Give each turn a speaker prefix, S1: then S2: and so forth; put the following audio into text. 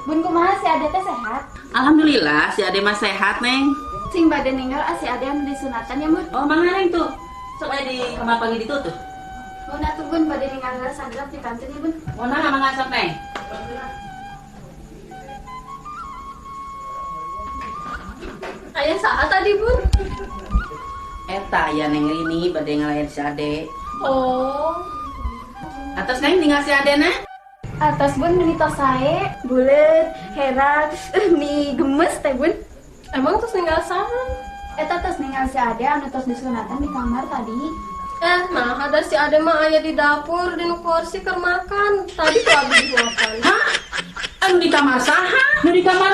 S1: Bun kumaha si Ade teh sehat?
S2: Alhamdulillah si Ade mah sehat, Neng.
S1: Sing bade ninggal si Ade anu disunatan ya, Bun.
S2: Oh, mana Neng tuh? Sok aya di kamar pagi ditutup.
S1: Mun atuh Bun bade ninggal sagrap di kantin ya, Bun.
S2: Mau nang mangga sok, Neng?
S1: Aya saha tadi, Bun?
S2: Eta ya Neng Rini bade ngalayan si Ade.
S1: Oh,
S2: Atas Neng tinggal si Ade na?
S1: atas Bun meni tos sae, bulet, herat, mie gemes teh, Bun.
S3: Emang terus ninggal saha?
S1: Eta tos ninggal si Ade anu tos disunatan di kamar tadi.
S3: Nah ada si Ade mah aya di dapur di nu kursi keur makan. Tadi tuh abis makan.
S2: Hah? Anu di kamar saha? Nu di kamar